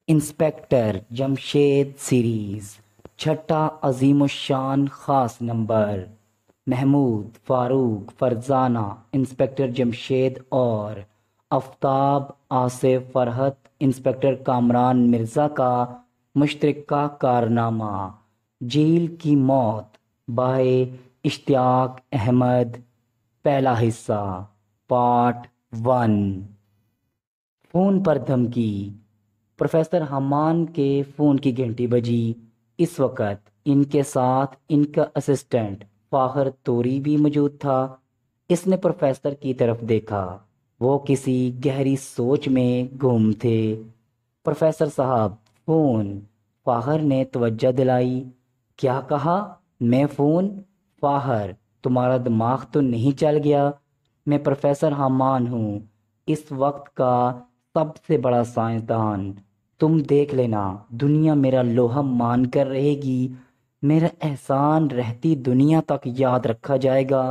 Inspector Jamshed series, چھٹا عظیم الشان خاص نمبر۔ محمود، فاروق، فرزانہ، انسپیکٹر جمشید اور آفتاب، آصف، فرحت، انسپیکٹر کامران مرزا کا مشترکہ کارنامہ، جیل کی موت بائے اشتیاق احمد۔ پہلا حصہ، پارٹ 1۔ فون پر دھمکی۔ پروفیسر حمان کے فون کی گھنٹی بجی۔ اس وقت ان کے ساتھ ان کا اسسٹنٹ فاخر توری بھی موجود تھا۔ اس نے پروفیسر کی طرف دیکھا۔ وہ کسی گہری سوچ میں گم تھے۔ پروفیسر صاحب، فون۔ فاخر نے توجہ دلائی۔ کیا کہا؟ میں فون؟ فاخر، تمہارا دماغ تو نہیں چل گیا؟ میں پروفیسر حمان ہوں، اس وقت کا سب سے بڑا سائنسدان۔ تم دیکھ لینا، دنیا میرا لوہا مان کر رہے گی، میرا احسان رہتی دنیا تک یاد رکھا جائے گا۔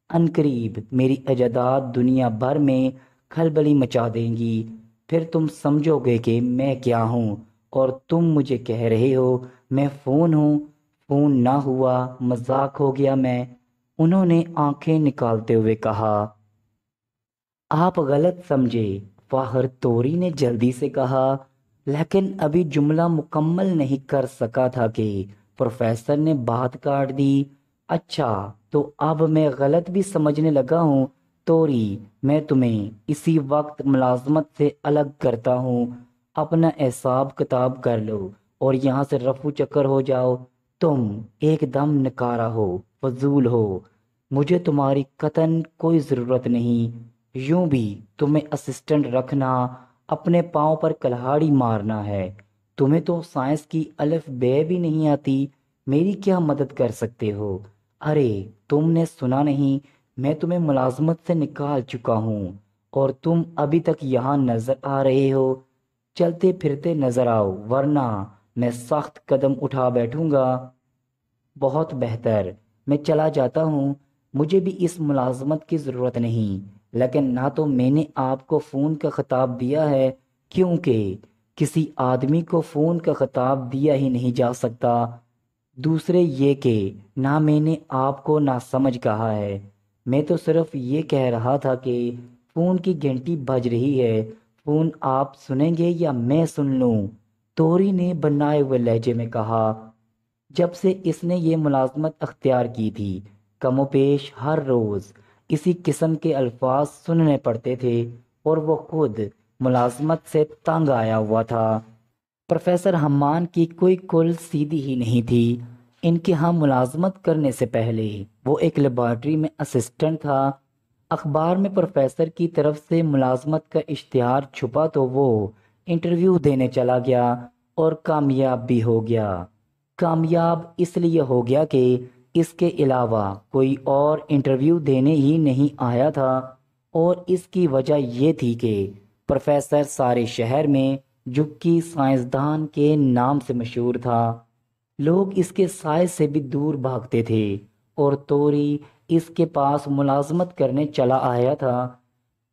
عنقریب میری ایجادات دنیا بھر میں کھلبلی مچا دیں گی۔ پھر تم سمجھو گے کہ میں کیا ہوں، اور تم مجھے کہہ رہے ہو میں فون ہوں۔ فون نہ ہوا، مذاق ہو گیا میں۔ انہوں نے آنکھیں نکالتے ہوئے کہا۔ آپ غلط سمجھے، فاخر توری نے جلدی سے کہا، لیکن ابھی جملہ مکمل نہیں کر سکا تھا کہ پروفیسر نے بات کاٹ دی۔ اچھا، تو اب میں غلط بھی سمجھنے لگا ہوں۔ توری، میں تمہیں اسی وقت ملازمت سے الگ کرتا ہوں۔ اپنا حساب کتاب کر لو اور یہاں سے رفو چکر ہو جاؤ۔ تم ایک دم نکارا ہو، فضول ہو۔ مجھے تمہاری قطعاً کوئی ضرورت نہیں۔ یوں بھی تمہیں اسسٹنٹ رکھنا اپنے پاؤں پر کلہاڑی مارنا ہے۔ تمہیں تو سائنس کی الف بے بھی نہیں آتی، میری کیا مدد کر سکتے ہو؟ ارے تم نے سنا نہیں، میں تمہیں ملازمت سے نکال چکا ہوں، اور تم ابھی تک یہاں نظر آ رہے ہو۔ چلتے پھرتے نظر آؤ، ورنہ میں سخت قدم اٹھا بیٹھوں گا۔ بہت بہتر، میں چلا جاتا ہوں۔ مجھے بھی اس ملازمت کی ضرورت نہیں، لیکن نہ تو میں نے آپ کو فون کا خطاب دیا ہے، کیونکہ کسی آدمی کو فون کا خطاب دیا ہی نہیں جا سکتا۔ دوسرے یہ کہ نہ میں نے آپ کو ناسمجھ کہا ہے، میں تو صرف یہ کہہ رہا تھا کہ فون کی گھنٹی بج رہی ہے۔ فون آپ سنیں گے یا میں سن لوں؟ توری نے بنائے ہوئے لہجے میں کہا۔ جب سے اس نے یہ ملازمت اختیار کی تھی، کم و بیش ہر روز اسی قسم کے الفاظ سننے پڑتے تھے، اور وہ خود ملازمت سے تنگ آیا ہوا تھا۔ پروفیسر حمان کی کوئی کل سیدھی ہی نہیں تھی۔ ان کے ہاں ملازمت کرنے سے پہلے وہ ایک لیبارٹری میں اسسٹنٹ تھا۔ اخبار میں پروفیسر کی طرف سے ملازمت کا اشتہار چھپا تو وہ انٹرویو دینے چلا گیا، اور کامیاب بھی ہو گیا۔ کامیاب اس لیے ہو گیا کہ اس کے علاوہ کوئی اور انٹرویو دینے ہی نہیں آیا تھا، اور اس کی وجہ یہ تھی کہ پروفیسر سارے شہر میں جھکی سائنسدان کے نام سے مشہور تھا۔ لوگ اس کے سائے سے بھی دور بھاگتے تھے، اور توری اس کے پاس ملازمت کرنے چلا آیا تھا۔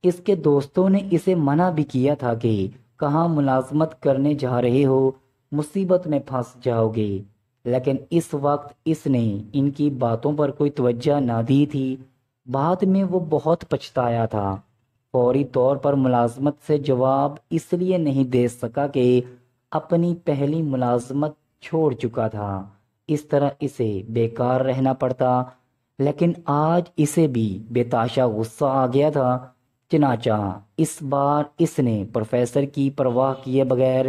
اس کے دوستوں نے اسے منع بھی کیا تھا کہ کہاں ملازمت کرنے جا رہے ہو، مصیبت میں پھنس جاؤ گے، لیکن اس وقت اس نے ان کی باتوں پر کوئی توجہ نہ دی تھی۔ بعد میں وہ بہت پچھتایا تھا۔ فوری طور پر ملازمت سے جواب اس لیے نہیں دے سکا کہ اپنی پہلی ملازمت چھوڑ چکا تھا، اس طرح اسے بیکار رہنا پڑتا۔ لیکن آج اسے بھی بے تحاشا غصہ آ گیا تھا، چنانچہ اس بار اس نے پروفیسر کی پرواہ کیے بغیر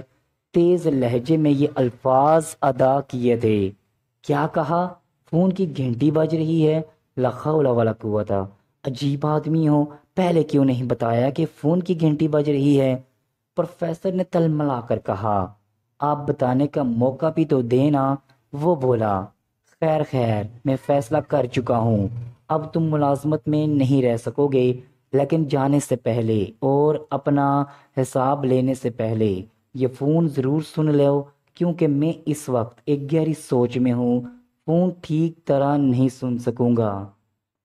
تیز لہجے میں یہ الفاظ ادا کیے تھے۔ کیا کہا؟ فون کی گھنٹی بج رہی ہے؟ لا حول ولا قوت۔ عجیب آدمی ہو، پہلے کیوں نہیں بتایا کہ فون کی گھنٹی بج رہی ہے؟ پروفیسر نے تلملا کر کہا۔ آپ بتانے کا موقع بھی تو دینا، وہ بولا۔ خیر خیر، میں فیصلہ کر چکا ہوں، اب تم ملازمت میں نہیں رہ سکو گے، لیکن جانے سے پہلے اور اپنا حساب لینے سے پہلے یہ فون ضرور سن لو، کیونکہ میں اس وقت ایک گہری سوچ میں ہوں، فون ٹھیک طرح نہیں سن سکوں گا۔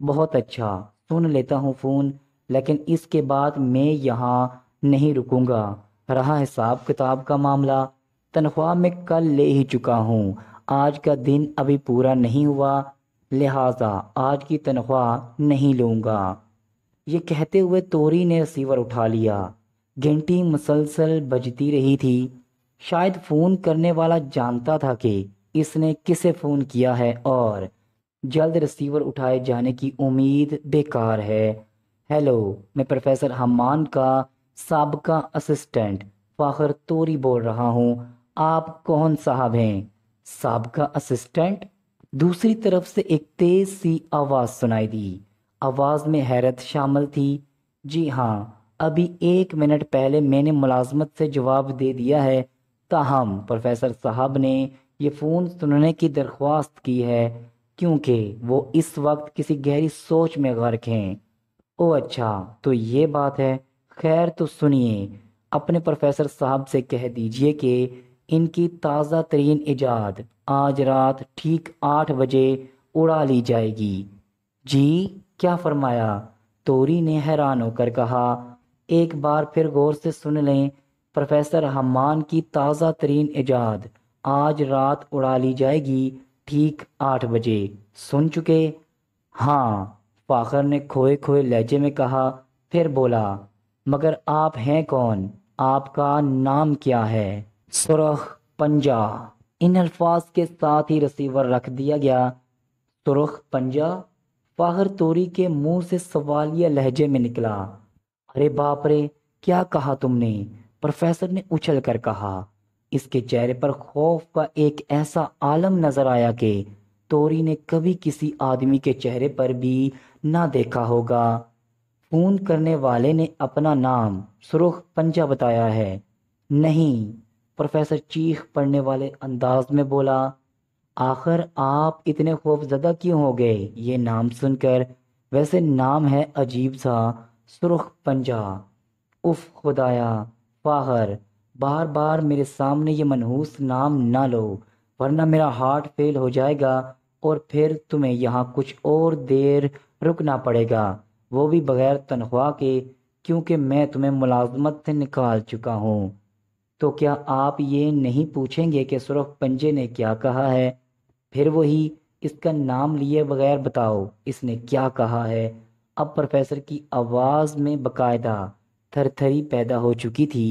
بہت اچھا، سن لیتا ہوں فون، لیکن اس کے بعد میں یہاں نہیں رکوں گا۔ رہا حساب کتاب کا معاملہ، تنخواہ میں کل لے ہی چکا ہوں، آج کا دن ابھی پورا نہیں ہوا، لہٰذا آج کی تنخواہ نہیں لوں گا۔ یہ کہتے ہوئے توری نے ریسیور اٹھا لیا۔ گھنٹی مسلسل بجتی رہی تھی۔ شاید فون کرنے والا جانتا تھا کہ اس نے کسے فون کیا ہے اور جلد ریسیور اٹھائے جانے کی امید بیکار ہے۔ ہیلو، میں پروفیسر حمان کا سابقہ اسسٹنٹ فاخر توری بول رہا ہوں، آپ کون صاحب ہیں؟ سابقہ اسسٹنٹ؟ دوسری طرف سے ایک تیز سی آواز سنائی دی۔ آواز میں حیرت شامل تھی۔ جی ہاں، ابھی 1 منٹ پہلے میں نے ملازمت سے جواب دے دیا ہے، تاہم پروفیسر صاحب نے یہ فون سننے کی درخواست کی ہے کیونکہ وہ اس وقت کسی گہری سوچ میں غرق ہیں۔ او اچھا، تو یہ بات ہے، خیر تو سنیے، اپنے پروفیسر صاحب سے کہہ دیجئے کہ ان کی تازہ ترین ایجاد آج رات ٹھیک 8 بجے اڑا لی جائے گی۔ جی، کیا فرمایا؟ توری نے حیران ہو کر کہا۔ ایک بار پھر غور سے سن لیں، پروفیسر حمان کی تازہ ترین ایجاد آج رات اڑا لی جائے گی ٹھیک 8 بجے، سن چکے؟ ہاں، فاخر نے کھوئے کھوئے لہجے میں کہا، پھر بولا، مگر آپ ہیں کون؟ آپ کا نام کیا ہے؟ سرخ پنجہ۔ ان الفاظ کے ساتھ ہی ریسیور رکھ دیا گیا۔ سرخ پنجہ؟ فاخر توری کے منہ سے سوالیہ لہجے میں نکلا۔ ارے باپ رے، کیا کہا تم نے؟ پروفیسر نے اچھل کر کہا۔ اس کے چہرے پر خوف کا ایک ایسا عالم نظر آیا کہ توری نے کبھی کسی آدمی کے چہرے پر بھی نہ دیکھا ہوگا۔ فون کرنے والے نے اپنا نام سرخ پنجہ بتایا ہے؟ نہیں، پروفیسر چیخ پڑنے والے انداز میں بولا۔ آخر آپ اتنے خوف زدہ کیوں ہو گئے یہ نام سن کر؟ ویسے نام ہے عجیب سا، سرخ پنجہ۔ اف خدایا، فاخر، بار بار میرے سامنے یہ منحوس نام نہ لو، ورنہ میرا ہارٹ فیل ہو جائے گا اور پھر تمہیں یہاں کچھ اور دیر رکنا پڑے گا، وہ بھی بغیر تنخواہ کے، کیونکہ میں تمہیں ملازمت سے نکال چکا ہوں۔ تو کیا آپ یہ نہیں پوچھیں گے کہ سرخ پنجے نے کیا کہا ہے؟ پھر وہی، اس کا نام لیے بغیر بتاؤ اس نے کیا کہا ہے؟ اب پروفیسر کی آواز میں باقاعدہ تھر تھری پیدا ہو چکی تھی۔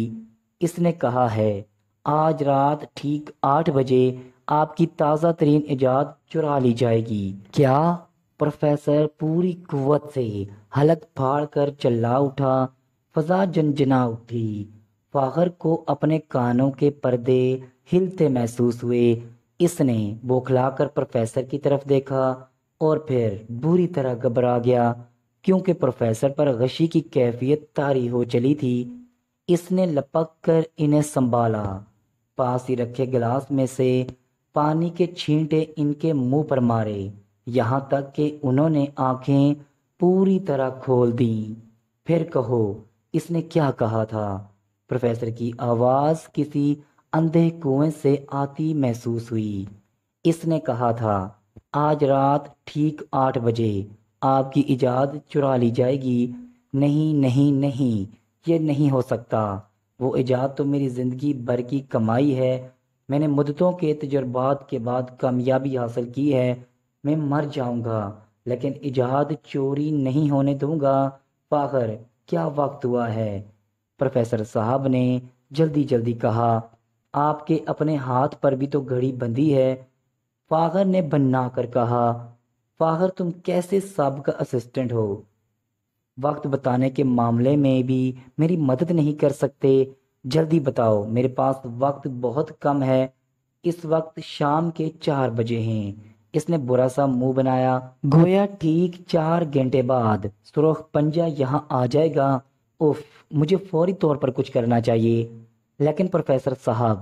اس نے کہا ہے، آج رات ٹھیک 8 بجے آپ کی تازہ ترین ایجاد چرا لی جائے گی۔ کیا؟ پروفیسر پوری قوت سے حلق پھاڑ کر چلا اٹھا۔ فضا جنجنا اٹھی۔ فاخر کو اپنے کانوں کے پردے ہلتے محسوس ہوئے۔ اس نے بوکھلا کر پروفیسر کی طرف دیکھا اور پھر بری طرح گھبرا گیا کیونکہ پروفیسر پر غشی کی کیفیت طاری ہو چلی تھی۔ اس نے لپک کر انہیں سنبھالا، پاس ہی رکھے گلاس میں سے پانی کے چھینٹے ان کے منہ پر مارے، یہاں تک کہ انہوں نے آنکھیں پوری طرح کھول دیں۔ پھر کہو، اس نے کیا کہا تھا؟ پروفیسر کی آواز کسی اندھے کنویں سے آتی محسوس ہوئی۔ اس نے کہا تھا، آج رات ٹھیک 8 بجے آپ کی ایجاد چرا لی جائے گی۔ نہیں نہیں نہیں، یہ نہیں ہو سکتا، وہ ایجاد تو میری زندگی بھر کی کمائی ہے، میں نے مدتوں کے تجربات کے بعد کامیابی حاصل کی ہے، میں مر جاؤں گا لیکن ایجاد چوری نہیں ہونے دوں گا۔ فاخر، کیا وقت ہوا ہے؟ پروفیسر صاحب نے جلدی جلدی کہا، آپ کے اپنے ہاتھ پر بھی تو گھڑی بندھی ہے۔ فاخر نے بنا کر کہا، فاخر تم کیسے سابقہ اسسٹنٹ ہو؟ وقت بتانے کے معاملے میں بھی میری مدد نہیں کر سکتے؟ جلدی بتاؤ، میرے پاس وقت بہت کم ہے، اس وقت شام کے 4 بجے ہیں۔ اس نے برا سا منہ بنایا، گویا ٹھیک 4 گھنٹے بعد سرخ پنجہ یہاں آ جائے گا۔ اف، مجھے فوری طور پر کچھ کرنا چاہیے۔ لیکن پروفیسر صاحب،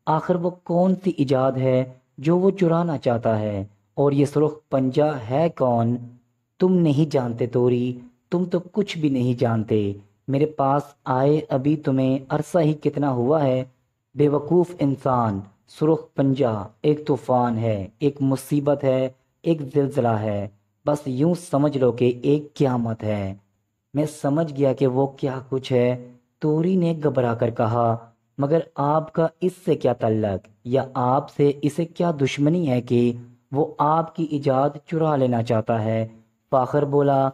آخر وہ کون سی ایجاد ہے جو وہ چرانا چاہتا ہے؟ اور یہ سرخ پنجہ ہے کون؟ تم نہیں جانتے توری، تم تو کچھ بھی نہیں جانتے۔ میرے پاس آئے ابھی تمہیں عرصہ ہی کتنا ہوا ہے؟ بے وقوف انسان، سرخ پنجہ ایک طوفان ہے، ایک مصیبت ہے، ایک زلزلہ ہے، بس یوں سمجھ لو کہ ایک قیامت ہے۔ میں سمجھ گیا کہ وہ کیا کچھ ہے، توری نے گھبرا کر کہا، مگر آپ کا اس سے کیا تعلق، یا آپ سے اسے کیا دشمنی ہے کہ وہ آپ کی ایجاد چرا لینا چاہتا ہے؟ فاخر بولا،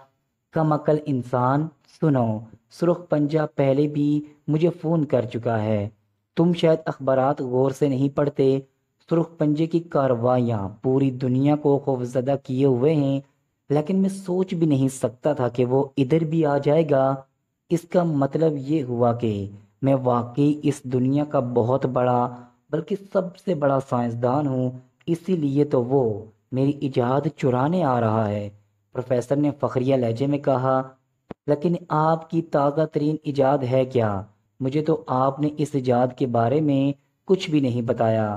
کم عقل انسان، سنو، سرخ پنجہ پہلے بھی مجھے فون کر چکا ہے۔ تم شاید اخبارات غور سے نہیں پڑھتے۔ سرخ پنجے کی کارروائیاں پوری دنیا کو خوفزدہ کیے ہوئے ہیں، لیکن میں سوچ بھی نہیں سکتا تھا کہ وہ ادھر بھی آ جائے گا۔ اس کا مطلب یہ ہوا کہ میں واقعی اس دنیا کا بہت بڑا، بلکہ سب سے بڑا سائنسدان ہوں، اسی لیے تو وہ میری ایجاد چرانے آ رہا ہے۔ پروفیسر نے فخریہ لہجے میں کہا، لیکن آپ کی تازہ ترین ایجاد ہے کیا؟ مجھے تو آپ نے اس ایجاد کے بارے میں کچھ بھی نہیں بتایا۔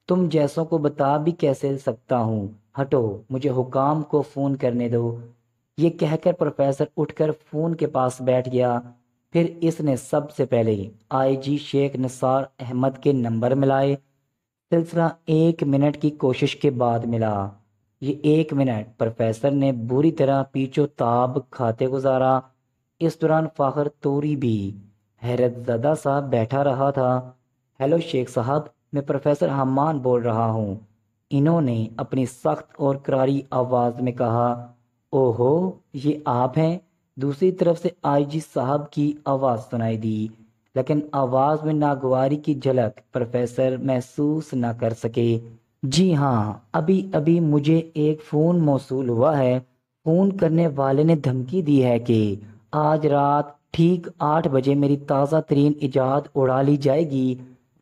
تم جیسوں کو بتا بھی کیسے سکتا ہوں؟ ہٹو، مجھے حکام کو فون کرنے دو۔ یہ کہہ کر پروفیسر اٹھ کر فون کے پاس بیٹھ گیا۔ پھر اس نے سب سے پہلے آئی جی شیخ نثار احمد کے نمبر ملائے۔ سلسلہ 1 منٹ کی کوشش کے بعد ملا۔ یہ 1 منٹ پروفیسر نے بری طرح پیچو تاب کھاتے گزارا۔ اس دوران فاخر توری بھی حیرت زدہ سا بیٹھا رہا تھا۔ ہیلو شیخ صاحب، میں پروفیسر حمان بول رہا ہوں، انہوں نے اپنی سخت اور کراری آواز میں کہا۔ اوہو، یہ آپ ہیں؟ دوسری طرف سے آئی جی صاحب کی آواز سنائی دی، لیکن آواز میں ناگواری کی جھلک پروفیسر محسوس نہ کر سکے۔ جی ہاں، ابھی ابھی مجھے ایک فون موصول ہوا ہے۔ فون کرنے والے نے دھمکی دی ہے کہ آج رات ٹھیک 8 بجے میری تازہ ترین ایجاد اڑا لی جائے گی،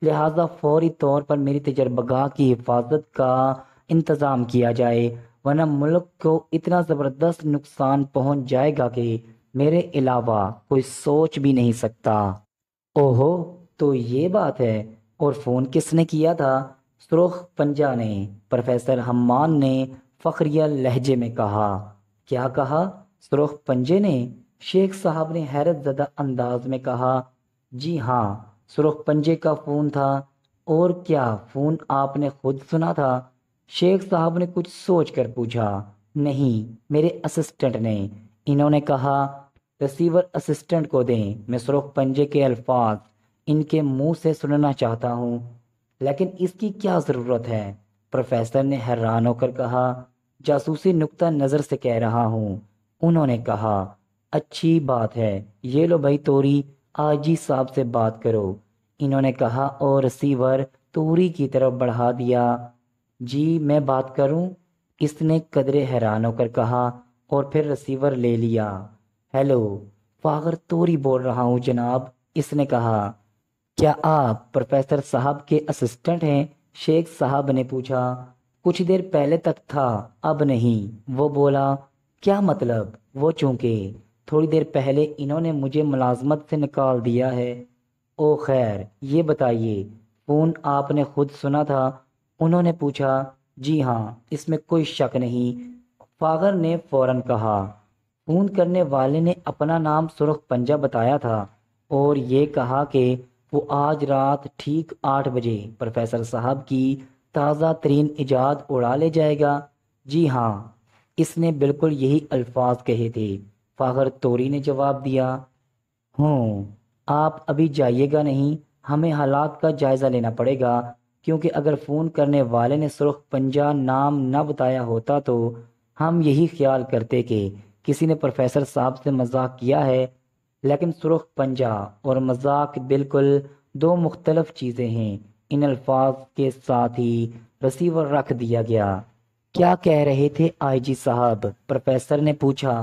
لہٰذا فوری طور پر میری تجربہ گاہ کی حفاظت کا انتظام کیا جائے، ورنہ ملک کو اتنا زبردست نقصان پہنچ جائے گا کہ میرے علاوہ کوئی سوچ بھی نہیں سکتا۔ اوہو، تو یہ بات ہے، اور فون کس نے کیا تھا؟ سرخ پنجہ نے، پروفیسر حمان نے فخریہ لہجے میں کہا۔ کیا کہا؟ سرخ پنجے نے؟ شیخ صاحب نے حیرت زدہ انداز میں کہا۔ جی ہاں، سرخ پنجے کا فون تھا۔ اور کیا فون آپ نے خود سنا تھا؟ شیخ صاحب نے کچھ سوچ کر پوچھا۔ نہیں، میرے اسسٹنٹ نے، انہوں نے کہا۔ ریسیور اسسٹنٹ کو دیں، میں سرخ پنجے کے الفاظ ان کے منہ سے سننا چاہتا ہوں۔ لیکن اس کی کیا ضرورت ہے؟ پروفیسر نے حیران ہو کر کہا۔ جاسوسی نقطہ نظر سے کہہ رہا ہوں، انہوں نے کہا۔ اچھی بات ہے، یہ لو بھائی توری، آئی جی صاحب سے بات کرو، انہوں نے کہا اور ریسیور توری کی طرف بڑھا دیا۔ جی میں بات کروں؟ اس نے قدرے حیران ہو کر کہا، اور پھر ریسیور لے لیا۔ ہیلو، فاخر توری بول رہا ہوں جناب، اس نے کہا۔ کیا آپ پروفیسر صاحب کے اسسٹنٹ ہیں؟ شیخ صاحب نے پوچھا۔ کچھ دیر پہلے تک تھا، اب نہیں، وہ بولا۔ کیا مطلب؟ وہ چونکہ تھوڑی دیر پہلے انہوں نے مجھے ملازمت سے نکال دیا ہے۔ او خیر، یہ بتائیے، فون آپ نے خود سنا تھا؟ انہوں نے پوچھا۔ جی ہاں، اس میں کوئی شک نہیں، فاخر نے فوراً کہا۔ فون کرنے والے نے اپنا نام سرخ پنجہ بتایا تھا اور یہ کہا کہ وہ آج رات ٹھیک 8 بجے پروفیسر صاحب کی تازہ ترین ایجاد اڑا لے جائے گا۔ جی ہاں، اس نے بالکل یہی الفاظ کہے تھے، فاخر توری نے جواب دیا۔ آپ ابھی جائیے گا نہیں، ہمیں حالات کا جائزہ لینا پڑے گا، کیونکہ اگر فون کرنے والے نے سرخ پنجہ نام نہ بتایا ہوتا تو ہم یہی خیال کرتے کہ کسی نے پروفیسر صاحب سے مذاق کیا ہے، لیکن سرخ پنجہ اور مذاق بالکل 2 مختلف چیزیں ہیں۔ ان الفاظ کے ساتھ ہی ریسیور رکھ دیا گیا۔ کیا کہہ رہے تھے آئی جی صاحب؟ پروفیسر نے پوچھا۔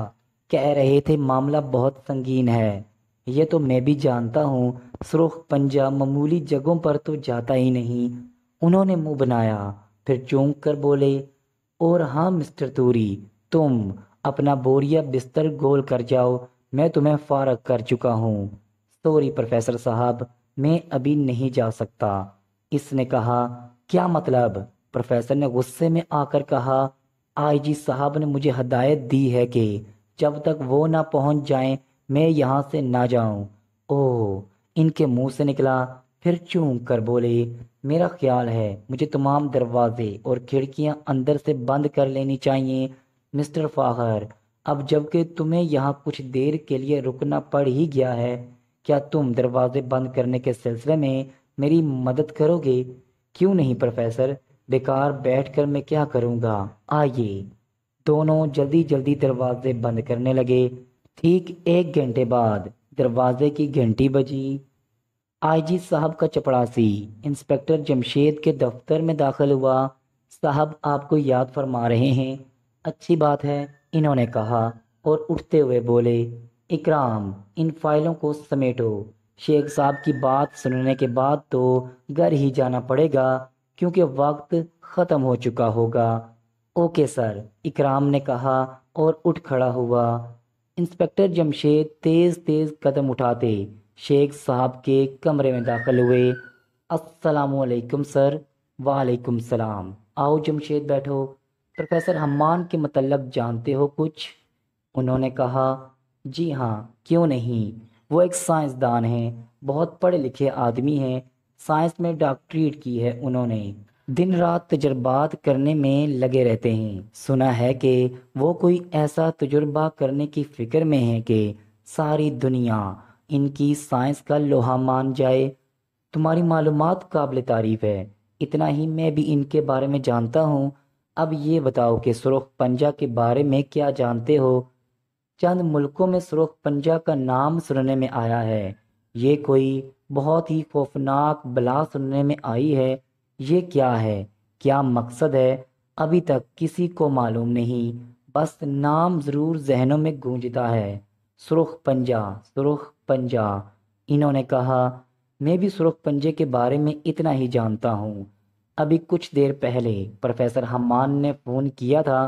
کہہ رہے تھے معاملہ بہت سنگین ہے۔ یہ تو میں بھی جانتا ہوں، سرخ پنجہ معمولی جگہوں پر تو جاتا ہی نہیں، انہوں نے منہ بنایا، پھر چونک کر بولے۔ اور ہاں مسٹر توری، تم اپنا بوریا بستر گول کر جاؤ، میں تمہیں فارغ کر چکا ہوں۔ سوری پروفیسر صاحب، میں ابھی نہیں جا سکتا، اس نے کہا۔ کیا مطلب؟ پروفیسر نے غصے میں آ کر کہا۔ آئی جی صاحب نے مجھے ہدایت دی ہے کہ جب تک وہ نہ پہنچ جائیں میں یہاں سے نہ جاؤں۔ اوہ، ان کے منہ سے نکلا، پھر چونک کر بولے۔ میرا خیال ہے مجھے تمام دروازے اور کھڑکیاں اندر سے بند کر لینی چاہیے مسٹر فاخر، اب جب کہ تمہیں یہاں کچھ دیر کے لیے رکنا پڑ ہی گیا ہے، کیا تم دروازے بند کرنے کے سلسلے میں میری مدد کرو گے؟ کیوں نہیں پروفیسر، بیکار بیٹھ کر میں کیا کروں گا؟ آئیے۔ دونوں جلدی جلدی دروازے بند کرنے لگے۔ ٹھیک 1 گھنٹے بعد دروازے کی گھنٹی بجی۔ آئی جی صاحب کا چپڑاسی انسپکٹر جمشید کے دفتر میں داخل ہوا۔ صاحب آپ کو یاد فرما رہے ہیں۔ اچھی بات ہے، انہوں نے کہا اور اٹھتے ہوئے بولے، اکرام ان فائلوں کو سمیٹو۔ شیخ صاحب کی بات سننے کے بعد تو گھر ہی جانا پڑے گا کیونکہ وقت ختم ہو چکا ہوگا۔ اوکے سر، اکرام نے کہا اور اٹھ کھڑا ہوا۔ انسپکٹر جمشید تیز تیز قدم اٹھاتے شیخ صاحب کے کمرے میں داخل ہوئے۔ السلام علیکم سر۔ وعلیکم السلام۔ آؤ جمشید بیٹھو۔ پروفیسر حمان کے متعلق جانتے ہو کچھ؟ انہوں نے کہا، جی ہاں، کیوں نہیں، وہ ایک سائنسدان ہیں، بہت پڑھے لکھے آدمی ہیں، سائنس میں ڈاکٹریٹ کی ہے انہوں نے، دن رات تجربات کرنے میں لگے رہتے ہیں۔ سنا ہے کہ وہ کوئی ایسا تجربہ کرنے کی فکر میں ہیں کہ ساری دنیا ان کی سائنس کا لوہا مان جائے۔ تمہاری معلومات قابل تعریف ہے، اتنا ہی میں بھی ان کے بارے میں جانتا ہوں۔ اب یہ بتاؤ کہ سرخ پنجہ کے بارے میں کیا جانتے ہو؟ چند ملکوں میں سرخ پنجہ کا نام سننے میں آیا ہے، یہ کوئی بہت ہی خوفناک بلا سننے میں آئی ہے۔ یہ کیا ہے؟ کیا مقصد ہے؟ ابھی تک کسی کو معلوم نہیں، بس نام ضرور ذہنوں میں گونجتا ہے، سرخ پنجہ، سرخ پنجہ۔ انہوں نے کہا، میں بھی سرخ پنجے کے بارے میں اتنا ہی جانتا ہوں۔ ابھی کچھ دیر پہلے پروفیسر حمان نے فون کیا تھا،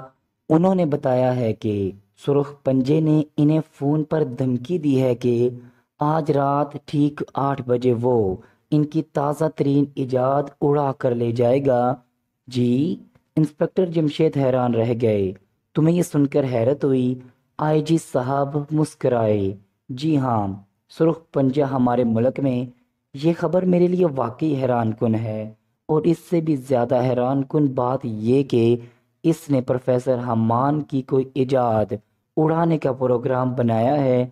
انہوں نے بتایا ہے کہ سرخ پنجے نے انہیں فون پر دھمکی دی ہے کہ آج رات ٹھیک 8 بجے وہ ان کی تازہ ترین ایجاد اڑا کر لے جائے گا۔ جی؟ انسپکٹر جمشید حیران رہ گئے۔ تمہیں یہ سن کر حیرت ہوئی؟ آئی جی صاحب مسکرائے۔ جی ہاں، سرخ پنجہ ہمارے ملک میں، یہ خبر میرے لیے واقعی حیران کن ہے، اور اس سے بھی زیادہ حیران کن بات یہ کہ اس نے پروفیسر حمان کی کوئی ایجاد اڑانے کا پروگرام بنایا ہے۔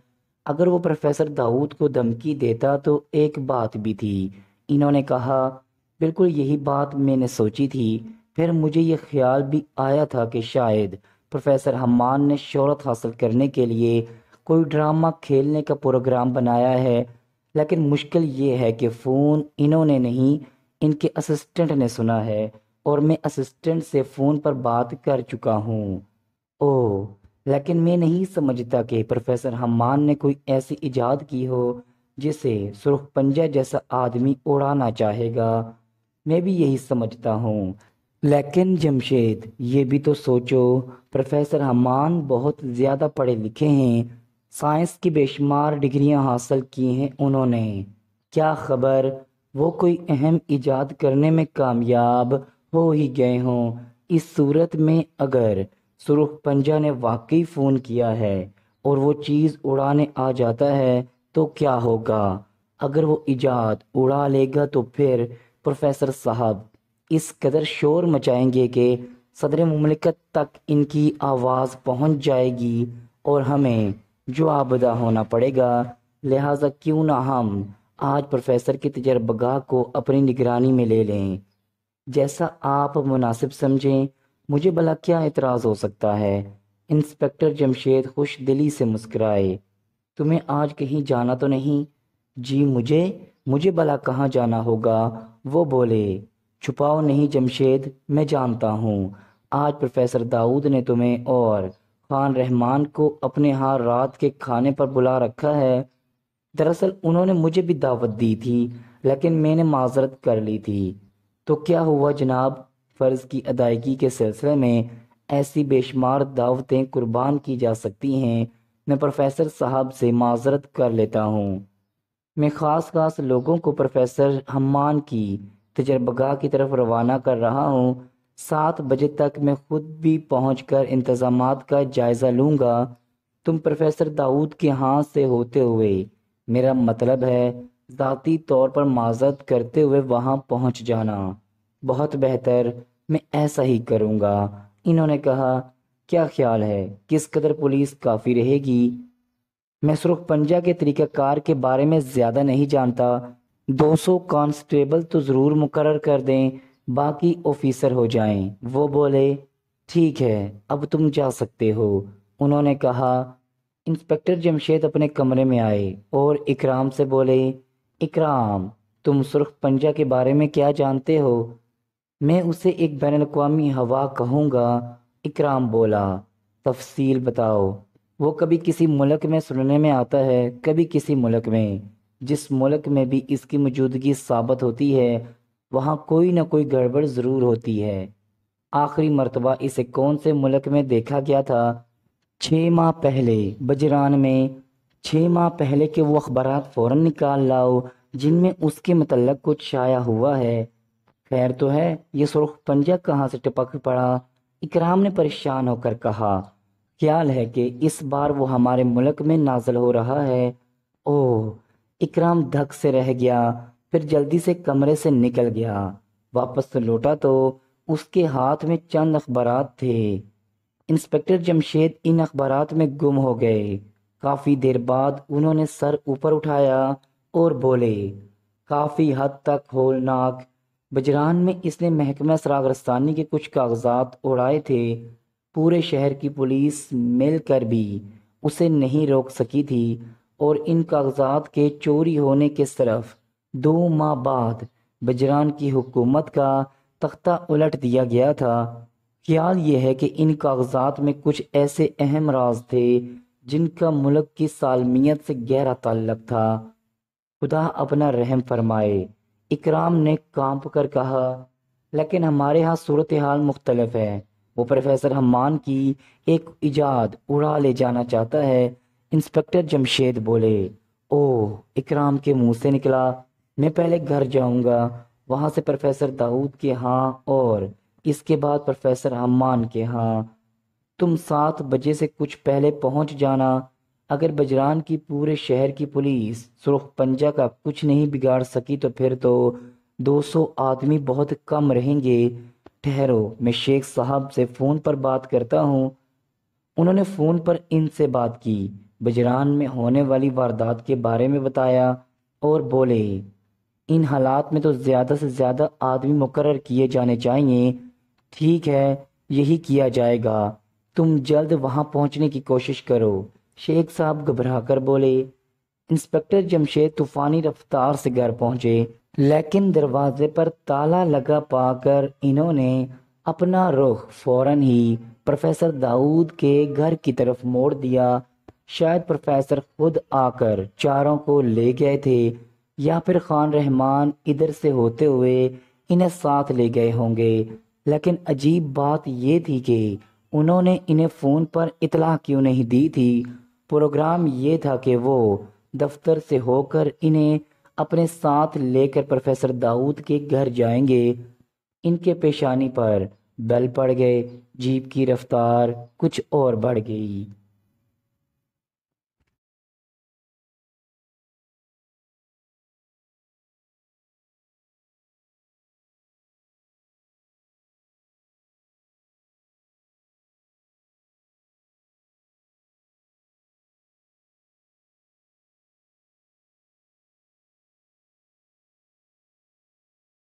اگر وہ پروفیسر داؤد کو دھمکی دیتا تو ایک بات بھی تھی۔ انہوں نے کہا، بالکل یہی بات میں نے سوچی تھی، پھر مجھے یہ خیال بھی آیا تھا کہ شاید پروفیسر حمان نے شہرت حاصل کرنے کے لیے کوئی ڈرامہ کھیلنے کا پروگرام بنایا ہے، لیکن مشکل یہ ہے کہ فون انہوں نے نہیں، ان کے اسسٹنٹ نے سنا ہے، اور میں اسسٹنٹ سے فون پر بات کر چکا ہوں۔ اوہ، لیکن میں نہیں سمجھتا کہ پروفیسر حمان نے کوئی ایسی ایجاد کی ہو جسے سرخ پنجہ جیسا آدمی اڑانا چاہے گا۔ میں بھی یہی سمجھتا ہوں، لیکن جمشید یہ بھی تو سوچو، پروفیسر حمان بہت زیادہ پڑھے لکھے ہیں، سائنس کی بے شمار ڈگریاں حاصل کی ہیں انہوں نے، کیا خبر وہ کوئی اہم ایجاد کرنے میں کامیاب ہو ہی گئے ہوں۔ اس صورت میں اگر سرخ پنجہ نے واقعی فون کیا ہے اور وہ چیز اڑانے آ جاتا ہے تو کیا ہوگا؟ اگر وہ ایجاد اڑا لے گا تو پھر پروفیسر صاحب اس قدر شور مچائیں گے کہ صدر مملکت تک ان کی آواز پہنچ جائے گی اور ہمیں جوابدہ ہونا پڑے گا۔ لہٰذا کیوں نہ ہم آج پروفیسر کی تجربہ گاہ کو اپنی نگرانی میں لے لیں، جیسا آپ مناسب سمجھیں، مجھے بھلا کیا اعتراض ہو سکتا ہے؟ انسپکٹر جمشید خوش دلی سے مسکرائے۔ تمہیں آج کہیں جانا تو نہیں؟ جی مجھے بھلا کہاں جانا ہوگا؟ وہ بولے۔ چھپاؤ نہیں جمشید، میں جانتا ہوں، آج پروفیسر داؤد نے تمہیں اور خان رحمان کو اپنے ہاں رات کے کھانے پر بلا رکھا ہے۔ دراصل انہوں نے مجھے بھی دعوت دی تھی، لیکن میں نے معذرت کر لی تھی۔ تو کیا ہوا جناب؟ فرض کی ادائیگی کے سلسلے میں ایسی بے شمار دعوتیں قربان کی جا سکتی ہیں، میں پروفیسر صاحب سے معذرت کر لیتا ہوں۔ میں خاص لوگوں کو پروفیسر حمان کی تجربہ گاہ کی طرف روانہ کر رہا ہوں۔ 7 بجے تک میں خود بھی پہنچ کر انتظامات کا جائزہ لوں گا۔ تم پروفیسر داؤد کے ہاں سے ہوتے ہوئے، میرا مطلب ہے ذاتی طور پر معذرت کرتے ہوئے وہاں پہنچ جانا۔ بہت بہتر، میں ایسا ہی کروں گا۔ انہوں نے کہا، کیا خیال ہے کس قدر پولیس کافی رہے گی؟ میں سرخ پنجہ کے طریقہ کار کے بارے میں زیادہ نہیں جانتا، 200 کانسٹیبل تو ضرور مقرر کر دیں، باقی آفیسر ہو جائیں۔ وہ بولے ٹھیک ہے، اب تم جا سکتے ہو، انہوں نے کہا۔ انسپکٹر جمشید اپنے کمرے میں آئے اور اکرام سے بولے، اکرام تم سرخ پنجہ کے بارے میں کیا جانتے ہو؟ میں اسے ایک بین الاقوامی ہوا کہوں گا، اکرام بولا۔ تفصیل بتاؤ۔ وہ کبھی کسی ملک میں سننے میں آتا ہے، کبھی کسی ملک میں۔ جس ملک میں بھی اس کی موجودگی ثابت ہوتی ہے وہاں کوئی نہ کوئی گڑبڑ ضرور ہوتی ہے۔ آخری مرتبہ اسے کون سے ملک میں دیکھا گیا تھا؟ 6 ماہ پہلے، بجران میں۔ 6 ماہ پہلے کے وہ اخبارات فوراً نکال لاؤ جن میں اس کے متعلق کچھ شائع ہوا ہے۔ خیر تو ہے، یہ سرخ پنجہ کہاں سے ٹپک پڑا؟ اکرام نے پریشان ہو کر کہا۔ خیال ہے کہ اس بار وہ ہمارے ملک میں نازل ہو رہا ہے۔ اوہ! اکرام دھک سے رہ گیا، پھر جلدی سے کمرے سے نکل گیا۔ واپس لوٹا تو اس کے ہاتھ میں چند اخبارات تھے۔ انسپکٹر جمشید ان اخبارات میں گم ہو گئے۔ کافی دیر بعد انہوں نے سر اوپر اٹھایا اور بولے، کافی حد تک ہولناک۔ بجران میں اس نے محکمہ سراغ رسانی کے کچھ کاغذات اڑائے تھے۔ پورے شہر کی پولیس مل کر بھی اسے نہیں روک سکی تھی، اور ان کاغذات کے چوری ہونے کے صرف 2 ماہ بعد بجران کی حکومت کا تختہ الٹ دیا گیا تھا۔ خیال یہ ہے کہ ان کاغذات میں کچھ ایسے اہم راز تھے جن کا ملک کی سالمیت سے گہرا تعلق تھا۔ خدا اپنا رحم فرمائے، اکرام نے کانپ کر کہا۔ لیکن ہمارے ہاں صورتحال مختلف ہے۔ وہ پروفیسر حمان کی ایک ایجاد اڑا لے جانا چاہتا ہے، انسپکٹر جمشید بولے۔ اوہ! اکرام کے منہ سے نکلا۔ میں پہلے گھر جاؤں گا، وہاں سے پروفیسر داؤد کے ہاں، اور اس کے بعد پروفیسر حمان کے ہاں۔ تم 7 بجے سے کچھ پہلے پہنچ جانا۔ اگر بجران کی پورے شہر کی پولیس سرخ پنجہ کا کچھ نہیں بگاڑ سکی تو پھر تو 200 آدمی بہت کم رہیں گے۔ ٹھہرو، میں شیخ صاحب سے فون پر بات کرتا ہوں۔ انہوں نے فون پر ان سے بات کی، بجران میں ہونے والی واردات کے بارے میں بتایا اور بولے، ان حالات میں تو زیادہ سے زیادہ آدمی مقرر کیے جانے چاہیے۔ ٹھیک ہے، یہی کیا جائے گا، تم جلد وہاں پہنچنے کی کوشش کرو، شیخ صاحب گھبرا کر بولے۔ انسپکٹر جمشید طوفانی رفتار سے گھر پہنچے، لیکن دروازے پر تالا لگا پا کر انہوں نے اپنا رخ فوراً ہی پروفیسر داؤد کے گھر کی طرف موڑ دیا۔ شاید پروفیسر خود آ کر چاروں کو لے گئے تھے، یا پھر خان رحمان ادھر سے ہوتے ہوئے انہیں ساتھ لے گئے ہوں گے۔ لیکن عجیب بات یہ تھی کہ انہوں نے انہیں فون پر اطلاع کیوں نہیں دی تھی؟ پروگرام یہ تھا کہ وہ دفتر سے ہو کر انہیں اپنے ساتھ لے کر پروفیسر داؤد کے گھر جائیں گے۔ ان کے پیشانی پر بل پڑ گئے، جیپ کی رفتار کچھ اور بڑھ گئی۔